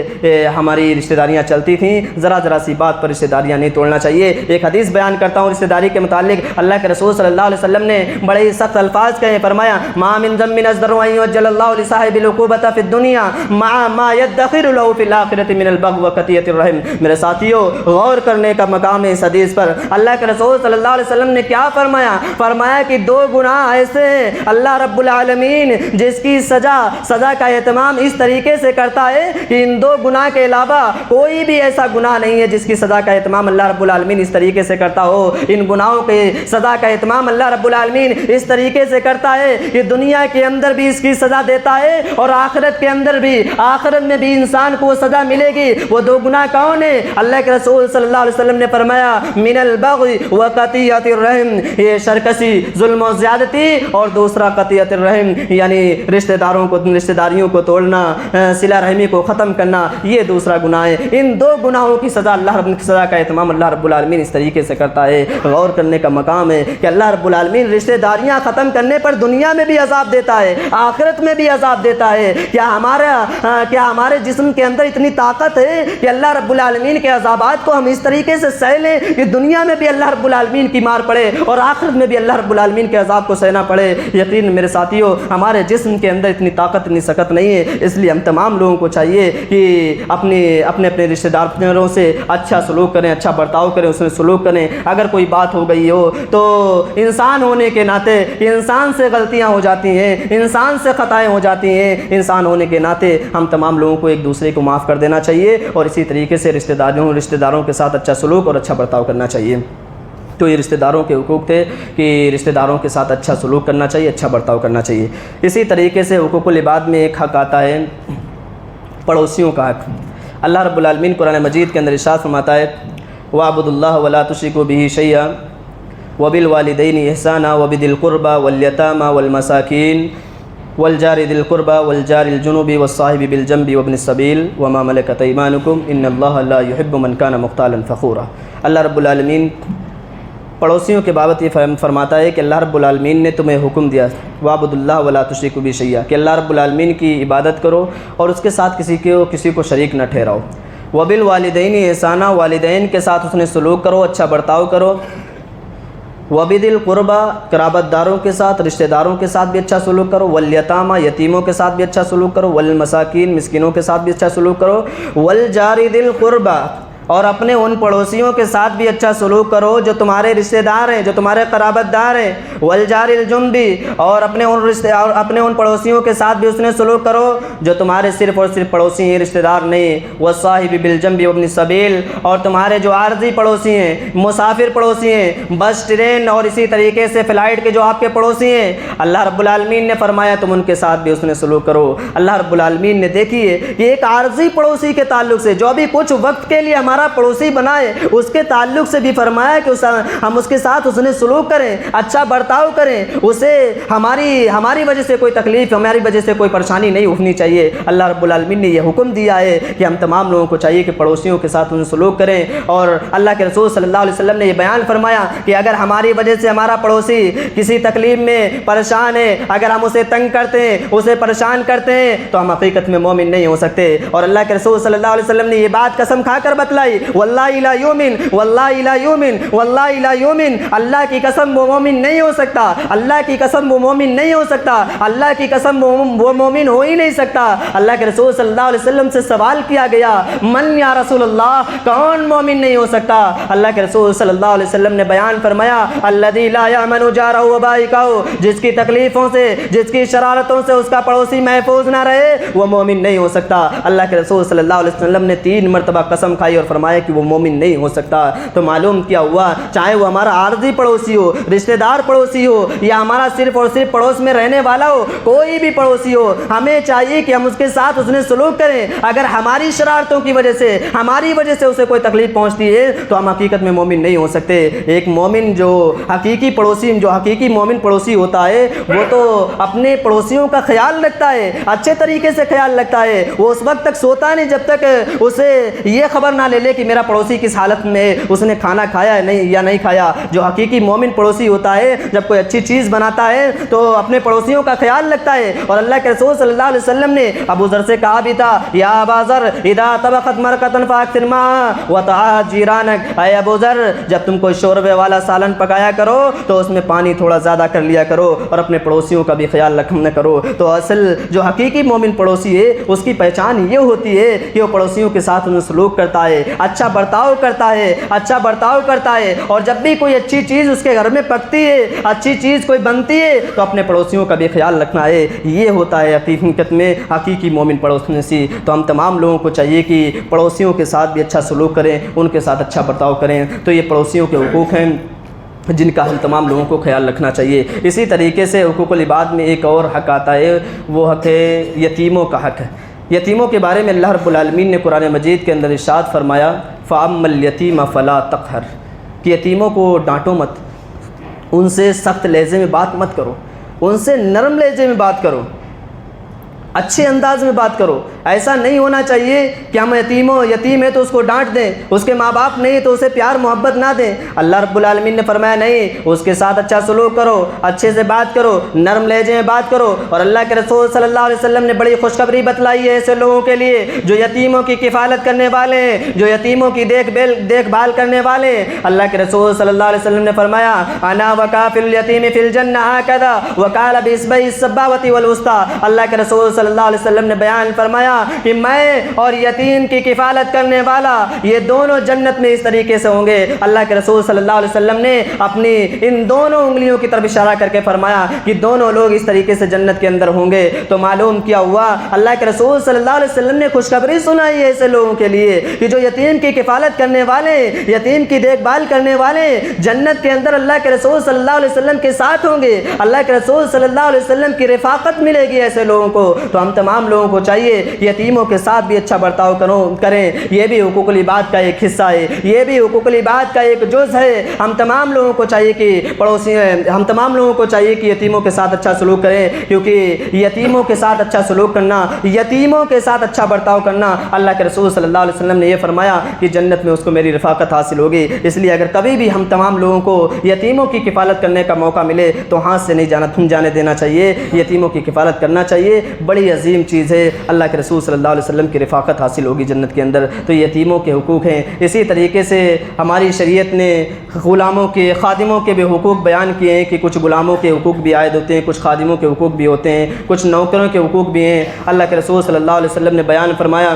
ہماری رشتہ داریاں چلتی تھیں۔ ذرا سی بات پر رشتہ داریاں نہیں توڑنا چاہیے۔ ایک حدیث بیان کرتا ہوں رشتہ داری کے متعلق، اللہ کے رسول صلی اللہ علیہ وسلم نے بڑے ہی سخت الفاظ کے کہیں، فرمایا ما من ذنب ازدر ان یعجل اللہ لصاحب العقوبۃ فی الدنیا مع ما يدخر له فی الآخرۃ من البغي وقطیعۃ الرحم۔ میرے ساتھیو، غور کرنے کا مقام ہے اس حدیث پر۔ اللہ کے رسول صلی اللہ علیہ وسلم نے کیا فرمایا؟ فرمایا کہ دو گناہ ایسے ہیں اللہ رب العالمین جس کی سزا کا اہتمام اس طریقے سے کرتا ہے کہ ان دو گناہ کے علاوہ کوئی بھی ایسا گناہ نہیں ہے جس کی سزا کا اہتمام اللہ رب العالمین اس طریقے سے کرتا ہو۔ ان گناہوں کے سزا کا اہتمام اللہ رب العالمین اس طریقے سے کرتا ہے کہ دنیا کے اندر بھی اس کی سزا دیتا ہے اور آخرت کے اندر بھی، آخرت میں بھی انسان کو وہ سزا ملے گی۔ وہ دو گناہ کون ہیں؟ اللہ کے رسول صلی اللہ علیہ وسلم نے فرمایا من البغی وقطیعۃ الرحم، یہ سرکشی، ظلم و زیادتی، اور دوسرا قطیعۃ الرحم یعنی رشتہ داریوں کو توڑنا، صلہ رحمی کو ختم کرنا، یہ دوسرا گناہ ہے۔ ان دو گناہوں کی سزا سزا کا اہتمام اللہ رب العالمین اس طریقے سے کرتا ہے۔ غور کرنے کا مقام ہے کہ اللہ رب العالمین رشتہ داریاں ختم کرنے پر دنیا میں بھی عذاب دیتا ہے، آخرت میں بھی عذاب دیتا ہے۔ کیا ہمارے جسم کے اندر اتنی طاقت ہے کہ اللہ رب العالمین کے عذابات کو ہم اس طریقے سے سہ لیں کہ دنیا میں بھی اللہ رب العالمین کی مار پڑے اور آخرت میں بھی اللہ رب العالمین کے عذاب کو سہنا پڑے؟ یقین میرے ساتھیوں، ہمارے جسم کے اندر اتنی طاقت، اتنی سکت نہیں ہے۔ اس لیے ہم تمام لوگوں کو چاہیے کہ اپنے رشتہ داروں سے اچھا سلوک کریں، اچھا برتاؤ کریں، اس میں سلوک کریں۔ اگر کوئی بات ہو گئی ہو تو انسان ہونے کے ناطے، انسان سے غلطیاں ہو جاتی ہیں، انسان سے خطائیں ہو جاتی ہیں، انسان ہونے کے ناطے ہم تمام لوگوں کو ایک دوسرے کو معاف کر دینا چاہیے اور اسی طریقے سے رشتہ داروں کے ساتھ اچھا سلوک اور اچھا برتاؤ کرنا چاہیے۔ تو یہ رشتہ داروں کے حقوق تھے کہ رشتہ داروں کے ساتھ اچھا سلوک کرنا چاہیے، اچھا برتاؤ کرنا چاہیے۔ اسی طریقے سے حقوق العباد میں ایک حق آتا ہے پڑوسیوں کا حق۔ اللہ رب العالمین قرآن مجید کے اندر ارشاد فرماتا ہے وَاعْبُدُوا اللَّهَ وَلَا تُشْرِكُوا بِهِ شَيْئًا وَبِالْوَالِدَيْنِ إِحْسَانًا وَبِذِي الْقُرْبَى وَالْيَتَامَى وَالْمَسَاكِينِ والجار ذي القربى والجار الجنوب والصاحب بالجنب وابن السبيل وما ملكت ايمانكم ان الله لا يحب من كان مختالا فخورا۔ اللہ رب العالمین پڑوسیوں کے بابت یہ فرماتا ہے کہ اللہ رب العالمین نے تمہیں حکم دیا وَاعْبُدُوا اللَّهَ وَلَا تُشْرِكُوا بِهِ شَيْئًا کہ اللہ رب العالمین کی عبادت کرو اور اس کے ساتھ کسی کو شریک نہ ٹھہراؤ۔ وَبِالْوَالِدَيْنِ إِحْسَانًا والدین کے ساتھ اس نے سلوک کرو، اچھا برتاؤ کرو۔ وَبِذِي الْقُرْبَى قرابت داروں کے ساتھ، رشتہ داروں کے ساتھ بھی اچھا سلوک کرو۔ وَالْيَتَامَى یتیموں کے ساتھ بھی اچھا سلوک کرو۔ وَالْمَسَاكِينِ مسکینوں کے ساتھ بھی اچھا سلوک کرو۔ وَالْجَارِ ذِي الْقُرْبَى اور اپنے ان پڑوسیوں کے ساتھ بھی اچھا سلوک کرو جو تمہارے رشتہ دار ہیں، جو تمہارے قرابت دار ہیں۔ والجار الجنبی اور اپنے ان پڑوسیوں کے ساتھ بھی اس نے سلوک کرو جو تمہارے صرف اور صرف پڑوسی ہیں، رشتہ دار نہیں۔ والصاحب بالجنب وابن السبیل اور تمہارے جو عارضی پڑوسی ہیں، مسافر پڑوسی ہیں، بس، ٹرین اور اسی طریقے سے فلائٹ کے جو آپ کے پڑوسی ہیں، اللہ رب العالمین نے فرمایا تم ان کے ساتھ بھی اس نے سلوک کرو۔ اللہ رب العالمین نے دیکھیے کہ ایک عارضی پڑوسی کے تعلق سے جو بھی کچھ وقت کے لیے ہمارا پڑوسی بنائے، اس کے تعلق سے بھی فرمایا کہ ہم اس کے ساتھ اس نے سلوک کریں، اچھا برتاؤ کریں، اسے ہماری وجہ سے کوئی تکلیف، ہماری وجہ سے کوئی پریشانی نہیں اٹھنی چاہیے۔ اللہ رب العالمین نے یہ حکم دیا ہے کہ ہم تمام لوگوں کو چاہیے کہ پڑوسیوں کے ساتھ ان سلوک کریں۔ اور اللہ کے رسول صلی اللہ علیہ وسلم نے یہ بیان فرمایا کہ اگر ہماری وجہ سے ہمارا پڑوسی کسی تکلیف میں پریشان ہے، اگر ہم اسے تنگ کرتے ہیں، اسے پریشان کرتے ہیں، تو ہم حقیقت میں مومن نہیں ہو سکتے۔ اور اللہ کے رسول صلی اللہ علیہ وسلم نے یہ بات قسم کھا کر بتلائی واللہ لا یؤمن واللہ لا یؤمن واللہ لا یؤمن، اللہ کی قسم وہ مومن نہیں ہو سکتا، اللہ کی قسم وہ مومن نہیں ہو سکتا، اللہ کی قسم وہ مومن ہو ہی نہیں سکتا۔ اللہ کے رسول صلی اللہ علیہ وسلم سے سوال کیا گیا من یا رسول اللہ، کون مومن نہیں ہو سکتا؟ اللہ کے رسول صلی اللہ علیہ وسلم نے بیان فرمایا الذی لا یامن جارہ وبائکہ، جس کی تکلیفوں سے، جس کی شرارتوں سے اس کا پڑوسی محفوظ نہ رہے وہ مومن نہیں ہو سکتا۔ اللہ کے رسول صلی اللہ علیہ وسلم نے 3 مرتبہ قسم کھائی اور فرمایا کہ وہ مومن نہیں ہو سکتا۔ تو معلوم کیا ہوا، چاہے وہ ہمارا عارضی پڑوسی ہو، رشتہ دار پڑوسی ہو، یا ہمارا صرف اور صرف پڑوس میں رہنے والا ہو، کوئی بھی پڑوسی ہو، ہمیں چاہیے کہ ہم اس کے ساتھ اس نے سلوک کریں۔ اگر ہماری شرارتوں کی وجہ سے، ہماری وجہ سے اسے کوئی تکلیف پہنچتی ہے تو ہم حقیقت میں مومن نہیں ہو سکتے۔ ایک مومن جو حقیقی مومن پڑوسی ہوتا ہے وہ تو اپنے پڑوسیوں کا خیال رکھتا ہے، اچھے طریقے سے خیال رکھتا ہے۔ وہ اس وقت تک سوتا نہیں جب تک اسے یہ خبر نہ لے کہ میرا پڑوسی کس حالت میں، اس نے کھانا کھایا ہے نہیں یا نہیں کھایا۔ جو حقیقی مومن پڑوسی ہوتا ہے، جب کوئی اچھی چیز بناتا ہے تو اپنے پڑوسیوں کا خیال رکھتا ہے. اور اللہ کے رسول صلی اللہ علیہ وسلم نے ابو ذر سے کہا بھی تھا یا ابا ذر اذا طبخت مرقۃ فاکثر ماء وطعها جیرانک، اے ابو ذر جب تم کوئی شوربے والا سالن پکایا کرو تو اس میں پانی تھوڑا زیادہ کر لیا کرو اور اپنے پڑوسیوں کا بھی خیال رکھنا کرو. تو اصل جو حقیقی مومن پڑوسی ہے اس کی پہچان یہ ہوتی ہے کہ وہ پڑوسیوں کے ساتھ انہیں سلوک کرتا ہے، اچھا برتاؤ کرتا ہے، اچھا برتاؤ کرتا ہے. اور جب بھی کوئی اچھی چیز اس کے گھر میں پکتی ہے، اچھی چیز کوئی بنتی ہے تو اپنے پڑوسیوں کا بھی خیال رکھنا ہے. یہ ہوتا ہے حقیقت میں حقیقی مومن پڑوسی. تو ہم تمام لوگوں کو چاہیے کہ پڑوسیوں کے ساتھ بھی اچھا سلوک کریں، ان کے ساتھ اچھا برتاؤ کریں. تو یہ پڑوسیوں کے حقوق ہیں جن کا ہم تمام لوگوں کو خیال رکھنا چاہیے. اسی طریقے سے حقوق العباد میں ایک اور حق آتا ہے، وہ حق ہے یتیموں کا حق ہے. یتیموں کے بارے میں اللہ رب العالمین نے قرآن مجید کے اندر ارشاد فرمایا فَأَمَّا الْيَتِيمَ فَلَا تَقْهَرْ، کہ یتیموں کو ڈانٹو مت، ان سے سخت لہجے میں بات مت کرو، ان سے نرم لہجے میں بات کرو، اچھے انداز میں بات کرو. ایسا نہیں ہونا چاہیے کہ ہم یتیم ہے تو اس کو ڈانٹ دیں، اس کے ماں باپ نہیں تو اسے پیار محبت نہ دیں. اللہ رب العالمین نے فرمایا نہیں، اس کے ساتھ اچھا سلوک کرو، اچھے سے بات کرو، نرم لہجے میں بات کرو. اور اللہ کے رسول صلی اللہ علیہ وسلم نے بڑی خوشخبری بتلائی ہے ایسے لوگوں کے لیے جو یتیموں کی کفالت کرنے والے ہیں، جو یتیموں کی دیکھ بھال کرنے والے ہیں. اللہ کے رسول صلی اللہ علیہ وسلم نے فرمایا انا وکافل الیتیم فی الجنہ ہکذا وقال باصبع السبابۃ والوسطی. اللہ کے رسول صلی اللہ علیہ وسلم نے بیان فرمایا کہ میں اور یتیم کی کفالت کرنے والا یہ دونوں جنت میں اس طریقے سے ہوں گے. اللہ کے رسول صلی اللہ علیہ وسلم نے اپنی ان دونوں انگلیوں کی طرف اشارہ کر کے فرمایا کہ دونوں لوگ اس طریقے سے جنت کے اندر ہوں گے. تو معلوم کیا ہوا، اللہ کے رسول صلی اللہ علیہ وسلم نے خوشخبری سنائی ہے ایسے لوگوں کے لیے کہ جو یتیم کی کفالت کرنے والے، یتیم کی دیکھ بھال کرنے والے جنت کے اندر اللہ کے رسول صلی اللہ علیہ وسلم کے ساتھ ہوں گے. اللہ کے رسول صلی اللہ علیہ وسلم کی رفاقت ملے گی ایسے لوگوں کو. تو ہم تمام لوگوں کو چاہیے یتیموں کے ساتھ بھی اچھا برتاؤ کریں. یہ بھی حقوق العباد کا ایک حصہ ہے، یہ بھی حقوق العباد کا ایک جز ہے. ہم تمام لوگوں کو چاہیے کہ ہم تمام لوگوں کو چاہیے کہ یتیموں کے ساتھ اچھا سلوک کریں، کیونکہ یتیموں کے ساتھ اچھا سلوک کرنا، یتیموں کے ساتھ اچھا برتاؤ کرنا، اللہ کے رسول صلی اللہ علیہ وسلم نے یہ فرمایا کہ جنت میں اس کو میری رفاقت حاصل ہوگی. اس لیے اگر کبھی بھی ہم تمام لوگوں کو یتیموں کی کفالت کرنے کا موقع ملے تو ہاتھ سے نہیں جانے دینا چاہیے. یتیموں کی کفالت کرنا چاہیے، بڑی عظیم چیز ہے. اللہ کے رسول صلی اللہ علیہ وسلم کی رفاقت حاصل ہوگی جنت کے اندر. تو یتیموں کے حقوق ہیں. اسی طریقے سے ہماری شریعت نے غلاموں کے، خادموں کے بھی حقوق بیان کیے ہیں کہ کچھ غلاموں کے حقوق بھی عائد ہوتے ہیں، کچھ خادموں کے حقوق بھی ہوتے ہیں، کچھ نوکروں کے حقوق بھی ہیں. اللہ کے رسول صلی اللہ علیہ وسلم نے بیان فرمایا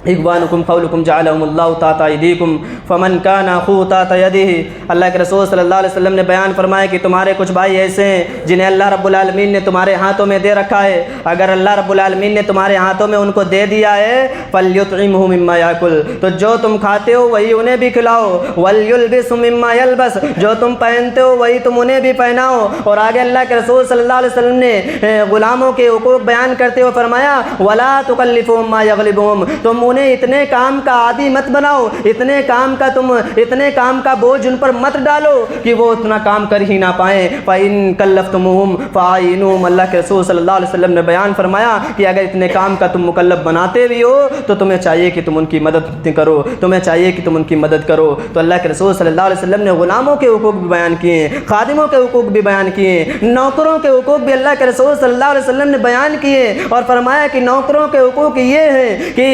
اخوانکم قولکم جعلہم اللہ تحت ایدیکم فمن کان اخوہ تحت یدہ. اللہ کے رسول صلی اللہ علیہ وسلم نے بیان فرمایا کہ تمہارے کچھ بھائی ایسے ہیں جنہیں اللہ رب العالمین نے تمہارے ہاتھوں میں دے رکھا ہے. اگر اللہ رب العالمین نے تمہارے ہاتھوں میں ان کو دے دیا ہے فلیطعمہ مما یاکل، تو جو تم کھاتے ہو وہی انہیں بھی کھلاؤ. ولیلبس مما یلبس، جو تم پہنتے ہو وہی تم انہیں بھی پہناؤ. اور آگے اللہ کے رسول صلی اللہ علیہ وسلم نے غلاموں کے حقوق بیان کرتے ہوئے فرمایا ولا تکلفہم ما یغلبہم، تم انہیں اتنے کام کا عادی مت بناؤ، اتنے کام کا بوجھ ان پر مت ڈالو کہ وہ اتنا کام کر ہی نہ پائیں. فَإِن كَلَّفْتُمُوهُمْ فَأَعِينُوهُمْ. اللہ کے رسول صلی اللہ علیہ وسلم نے بیان فرمایا کہ اگر اتنے کام کا تم مکلف بناتے بھی ہو تو تمہیں چاہیے کہ تم ان کی مدد کرو، تمہیں چاہیے کہ تم ان کی مدد کرو. تو اللہ کے رسول صلی اللہ علیہ وسلم نے غلاموں کے حقوق بھی بیان کیے ہیں، خادموں کے حقوق بھی بیان کیے ہیں، نوکروں کے حقوق بھی اللہ کے رسول صلی اللہ علیہ وسلم نے بیان کیے. اور فرمایا کہ نوکروں کے حقوق یہ ہیں کہ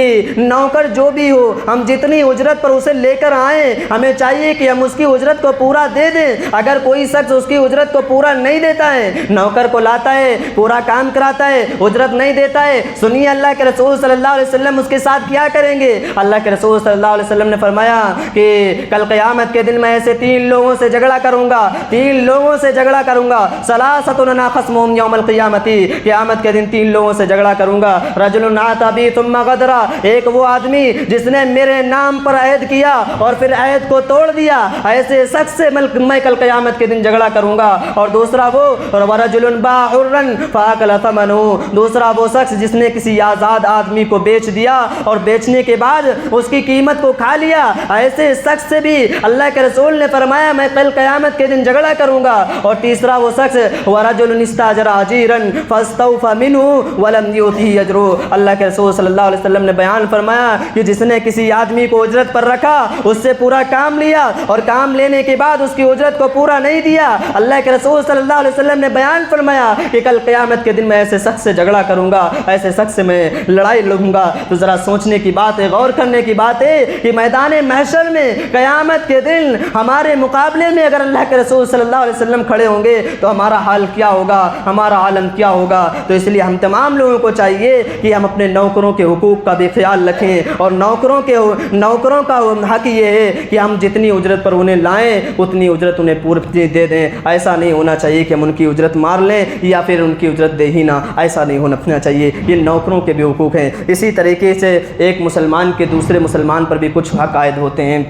نوکر جو بھی ہو، ہم جتنی اجرت پر اسے لے کر آئیں ہمیں چاہیے کہ ہم اس کی اجرت کو پورا دے دیں. اگر کوئی شخص اس کی اجرت کو پورا نہیں دیتا ہے، نوکر کو لاتا ہے، پورا کام کراتا ہے، اجرت نہیں دیتا ہے، سنیے اللہ کے رسول صلی اللہ علیہ وسلم اس کے ساتھ کیا کریں گے. اللہ کے رسول صلی اللہ علیہ وسلم نے فرمایا کہ کل قیامت کے دن میں ایسے 3 لوگوں سے جھگڑا کروں گا، 3 لوگوں سے جھگڑا کروں گا. ثلاثۃ انا خصمهم یوم القیامۃ، قیامت کے دن 3 لوگوں سے جھگڑا کروں گا. رجل عطا بی ثم غدر، ایک وہ آدمی جس نے میرے نام پر عہد کیا اور پھر عہد کو توڑ دیا، ایسے شخص سے میں کل قیامت کے دن جھگڑا کروں گا. اور دوسرا وہ ورجل باع حرا فاکل ثمنہ، دوسرا وہ شخص جس نے کسی آزاد آدمی کو بیچ دیا اور بیچنے کے بعد اس کی قیمت کو کھا لیا، ایسے شخص سے بھی اللہ کے رسول نے فرمایا میں کل قیامت کے دن جھگڑا کروں گا. اور تیسرا وہ شخص ورجل استاجر اجیرا فاستوفى منه ولم يؤته اجره، اللہ کے رسول صلی اللہ علیہ وسلم نے بیان فرمایا فرمایا کہ جس نے کسی آدمی کو اجرت پر رکھا، اس سے پورا کام لیا اور کام لینے کے بعد اس کی اجرت کو پورا نہیں دیا، اللہ کے رسول صلی اللہ علیہ وسلم نے بیان فرمایا کہ کل قیامت کے دن میں ایسے شخص سے جھگڑا کروں گا، ایسے شخص سے میں لڑائی لڑوں گا۔ تو ذرا سوچنے کی بات ہے، غور کرنے کی بات ہے کہ میدان محشر میں قیامت کے دن ہمارے مقابلے میں اگر اللہ کے رسول صلی اللہ علیہ وسلم کھڑے ہوں گے تو ہمارا حال کیا ہوگا، ہمارا عالم کیا ہوگا۔ تو اس لیے ہم تمام لوگوں کو چاہیے کہ ہم اپنے نوکروں کے حقوق کا بھی خیال رکھیں، اور نوکروں کا حق یہ ہے کہ ہم جتنی اجرت پر انہیں لائیں اتنی اجرت انہیں پوری دے دیں۔ ایسا نہیں ہونا چاہیے کہ ہم ان کی اجرت مار لیں یا پھر ان کی اجرت دے ہی نہ، ایسا نہیں ہونا چاہیے۔ یہ نوکروں کے بھی حقوق ہیں۔ اسی طریقے سے ایک مسلمان کے دوسرے مسلمان پر بھی کچھ حق عائد ہوتے ہیں۔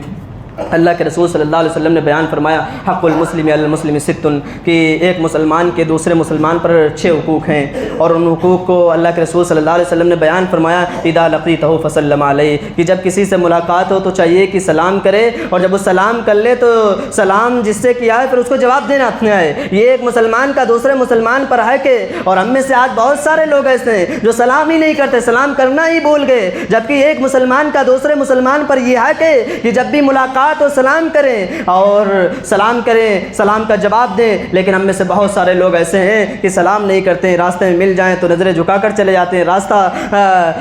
اللہ کے رسول صلی اللہ علیہ وسلم نے بیان فرمایا حق المسلم علی المسلم ست، کہ ایک مسلمان کے دوسرے مسلمان پر 6 حقوق ہیں، اور ان حقوق کو اللہ کے رسول صلی اللہ علیہ وسلم نے بیان فرمایا اذا لقیتہ فسلم علیہ، کہ جب کسی سے ملاقات ہو تو چاہیے کہ سلام کرے، اور جب وہ سلام کر لے تو سلام جس سے کیا ہے پھر اس کو جواب دینا ہے۔ یہ ایک مسلمان کا دوسرے مسلمان پر حق ہے، اور ہم میں سے آج بہت سارے لوگ ایسے ہیں جو سلام ہی نہیں کرتے، سلام کرنا ہی بھول گئے، جبکہ ایک مسلمان کا دوسرے مسلمان پر یہ حق ہے کہ جب بھی ملاقات تو سلام کریں، اور سلام کریں، سلام کا جواب دیں۔ لیکن ہم میں سے بہت سارے لوگ ایسے ہیں کہ سلام نہیں کرتے ہیں، راستے میں مل جائیں تو نظریں جھکا کر چلے جاتے ہیں،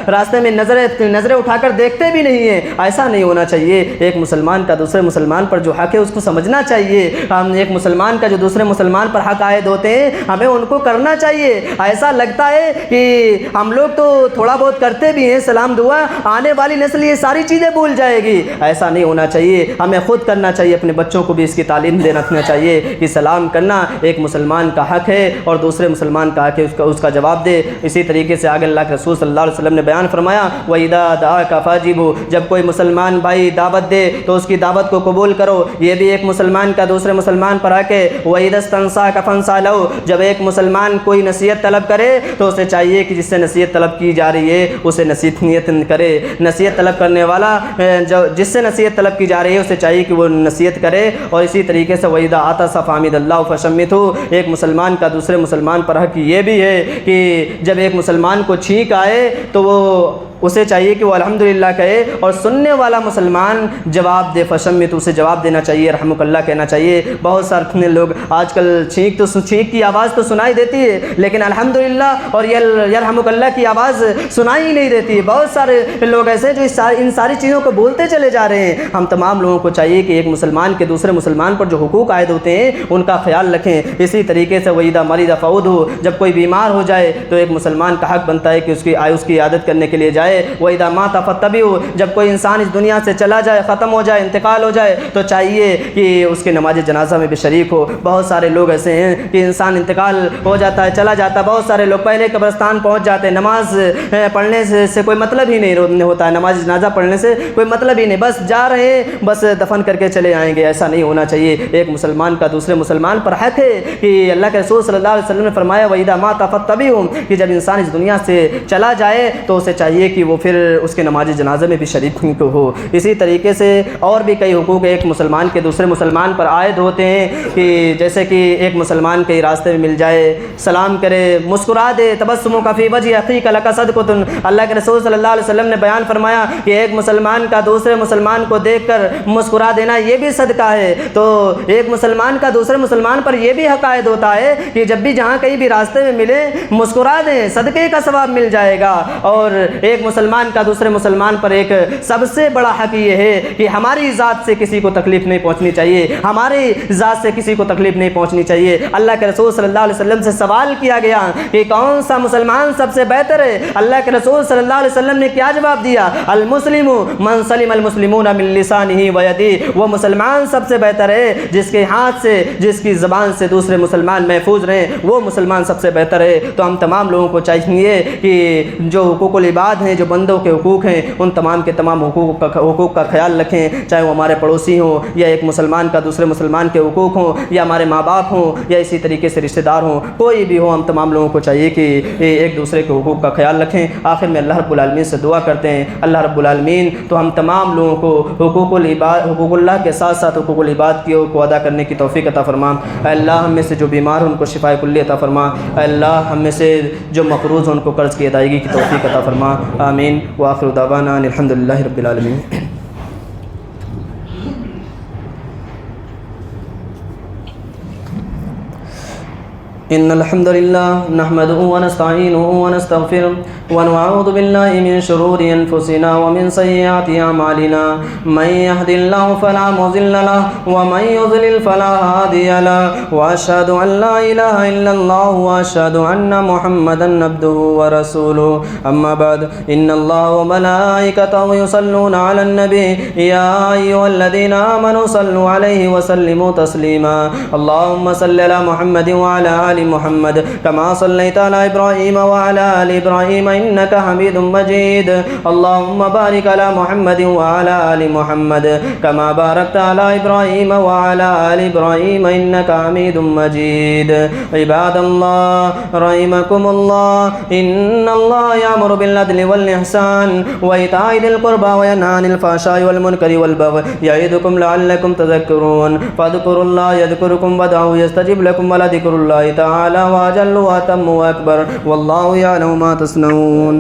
راستے میں نظریں اٹھا کر دیکھتے بھی نہیں ہیں۔ ایسا نہیں ہونا چاہیے۔ ایک مسلمان کا دوسرے مسلمان پر جو حق ہے اس کو سمجھنا چاہیے۔ ہم ایک مسلمان کا جو دوسرے مسلمان پر حق عائد ہوتے ہیں ہمیں ان کو کرنا چاہیے۔ ایسا لگتا ہے کہ ہم لوگ تو تھوڑا بہت کرتے بھی ہیں سلام دعا، آنے والی نسل یہ ساری چیزیں بھول جائے گی، ایسا نہیں ہونا چاہیے۔ ہمیں خود کرنا چاہیے، اپنے بچوں کو بھی اس کی تعلیم دینا چاہیے کہ سلام کرنا ایک مسلمان کا حق ہے اور دوسرے مسلمان کا حق ہے اس کا جواب دے۔ اسی طریقے سے آگے اللہ کے رسول صلی اللہ علیہ وسلم نے بیان فرمایا وَإِذَا دَعَاكَ فَأَجِبْهُ، جب کوئی مسلمان بھائی دعوت دے تو اس کی دعوت کو قبول کرو، یہ بھی ایک مسلمان کا دوسرے مسلمان پر حق ہے۔ وَإِذَا اسْتَنصَحَكَ فَانصَحْ لَهُ، جب ایک مسلمان کوئی نصیحت طلب کرے تو اسے چاہیے کہ جس سے نصیحت طلب کی جا رہی ہے اسے نصیحت کرے۔ نصیحت طلب کرنے والا جس سے نصیحت طلب کی جا رہی ہے اسے چاہیے کہ وہ نصیحت کرے۔ اور اسی طریقے سے وَإِذَا عَطَسَ فَحَمِدَ اللَّهُ فَشَمِّتْهُ، ایک مسلمان کا دوسرے مسلمان پر حق یہ بھی ہے کہ جب ایک مسلمان کو چھینک آئے تو وہ اسے چاہیے کہ وہ الحمدللہ کہے، اور سننے والا مسلمان جواب دے، فشمت اسے جواب دینا چاہیے، رحمک اللہ کہنا چاہیے۔ بہت سارے لوگ آج کل چھینک کی آواز تو سنائی دیتی ہے لیکن الحمدللہ اور یرحمک اللہ کی آواز سنائی ہی نہیں دیتی ہے۔ بہت سارے لوگ ایسے جو ان ساری چیزوں کو بولتے چلے جا رہے ہیں۔ ہم تمام لوگوں کو چاہیے کہ ایک مسلمان کے دوسرے مسلمان پر جو حقوق عائد ہوتے ہیں ان کا خیال رکھیں۔ اسی طریقے سے وَإِذَا مَرِضَ فَعُودْهُ، جب کوئی بیمار ہو جائے تو ایک مسلمان کا حق بنتا ہے کہ اس کی عیادت کرنے کے لیے جائے۔ وَإِذَا مَاتَ فَاتَّبِعُوهُ، جب کوئی انسان اس دنیا سے چلا جائے، ختم ہو جائے، انتقال ہو جائے تو چاہیے کہ اس کے نماز جنازہ میں بھی شریک ہو۔ بہت سارے لوگ ایسے ہیں کہ انسان انتقال ہو جاتا ہے، چلا جاتا ہے، بہت سارے لوگ پہلے قبرستان پہنچ جاتے ہیں، نماز پڑھنے سے کوئی مطلب ہی نہیں ہوتا ہے، نماز جنازہ پڑھنے سے کوئی مطلب ہی نہیں، بس جا رہے ہیں، بس دفن کر کے چلے آئیں گے۔ ایسا نہیں ہونا چاہیے۔ ایک مسلمان کا دوسرے مسلمان پر حق ہے کہ اللہ کے رسول صلی اللہ علیہ وسلم نے فرمایا وَإِذَا مَاتَ فَاتَّبِعُوهُ، کہ جب انسان اس دنیا سے چلا جائے تو اسے چاہیے کہ وہ پھر اس کے نماز جنازے میں بھی شریک ہو۔ اسی طریقے سے اور بھی کئی حقوق ایک مسلمان کے دوسرے مسلمان پر عائد ہوتے ہیں کہ جیسے کہ ایک مسلمان کے راستے میں مل جائے، سلام کرے، مسکرا دے، تبسمک فی وجہ اخیک لک صدقۃ، اللہ کے رسول صلی اللہ علیہ وسلم نے بیان فرمایا کہ ایک مسلمان کا دوسرے مسلمان کو دیکھ کر مسکرا دینا یہ بھی صدقہ ہے۔ تو ایک مسلمان کا دوسرے مسلمان پر یہ بھی حق عائد ہوتا ہے کہ جب بھی جہاں کہیں بھی راستے میں ملے مسکرا دیں، صدقے کا ثواب مل جائے گا۔ اور ایک مسلمان کا دوسرے مسلمان پر ایک سب سے بڑا حق یہ ہے کہ ہماری ذات سے کسی کو تکلیف نہیں پہنچنی چاہیے، ہماری ذات سے کسی کو تکلیف نہیں پہنچنی چاہیے۔ اللہ کے رسول صلی اللہ علیہ وسلم سے سوال کیا گیا کہ کون سا مسلمان سب سے بہتر ہے؟ اللہ کے رسول صلی اللہ علیہ وسلم نے کیا جواب دیا؟ المسلم من سلم المسلمون من لسانه ويده، وہ مسلمان سب سے بہتر ہے جس کے ہاتھ سے، جس کی زبان سے دوسرے مسلمان محفوظ رہیں، وہ مسلمان سب سے بہتر ہے۔ تو ہم تمام لوگوں کو چاہیے کہ جو حقوق العباد ہیں، جو بندوں کے حقوق ہیں، ان تمام کے تمام حقوق کا خیال رکھیں، چاہے وہ ہمارے پڑوسی ہوں یا ایک مسلمان کا دوسرے مسلمان کے حقوق ہوں یا ہمارے ماں باپ ہوں یا اسی طریقے سے رشتہ دار ہوں، کوئی بھی ہو، ہم تمام لوگوں کو چاہیے کہ ایک دوسرے کے حقوق کا خیال رکھیں۔ آخر میں اللہ رب العالمین سے دعا کرتے ہیں، اللہ رب العالمین تو ہم تمام لوگوں کو حقوق اللہ کے ساتھ ساتھ حقوق العباد کو ادا کرنے کی توفیق عطا فرما۔ اے اللہ ہم میں سے جو بیمار ہیں ان کو شفائے کلی عطا فرما۔ اے اللہ ہم میں سے جو مقروض ہیں ان کو قرض کی ادائیگی کی توفیق عطا فرما۔ آمین وآخر دعوانا ان الحمد للہ رب العالمین. إن الحمد لله نحمده ونستعينه ونستغفره ونعوذ بالله من شرور أنفسنا ومن سيئات أعمالنا من يهد الله فلا مضل له ومن يضلل فلا هادي له وأشهد أن لا إله إلا الله وأشهد أن محمدا عبده ورسوله. أما بعد إن الله وملائكته يصلون على النبي يا أيها الذين آمنوا صلوا عليه وسلموا تسليما. اللهم صل على محمد وعلى آل محمد كما صليت على إبراهيم وعلى آل إبراهيم إنك حميد مجيد. اللهم بارك على محمد وعلى آل محمد كما باركت على إبراهيم وعلى آل إبراهيم إنك حميد مجيد. عباد الله رحمكم الله إن الله يأمر بالعدل والإحسان وإيتاء ذي القربى وينهى عن الفحشاء والمنكر والبغي يعظكم لعلكم تذكرون. فاذكروا الله يذكركم وادعوه يستجب لكم ولذكر الله تعالى وأجل وأتم وأكبر والله يعلم ما تصنعون.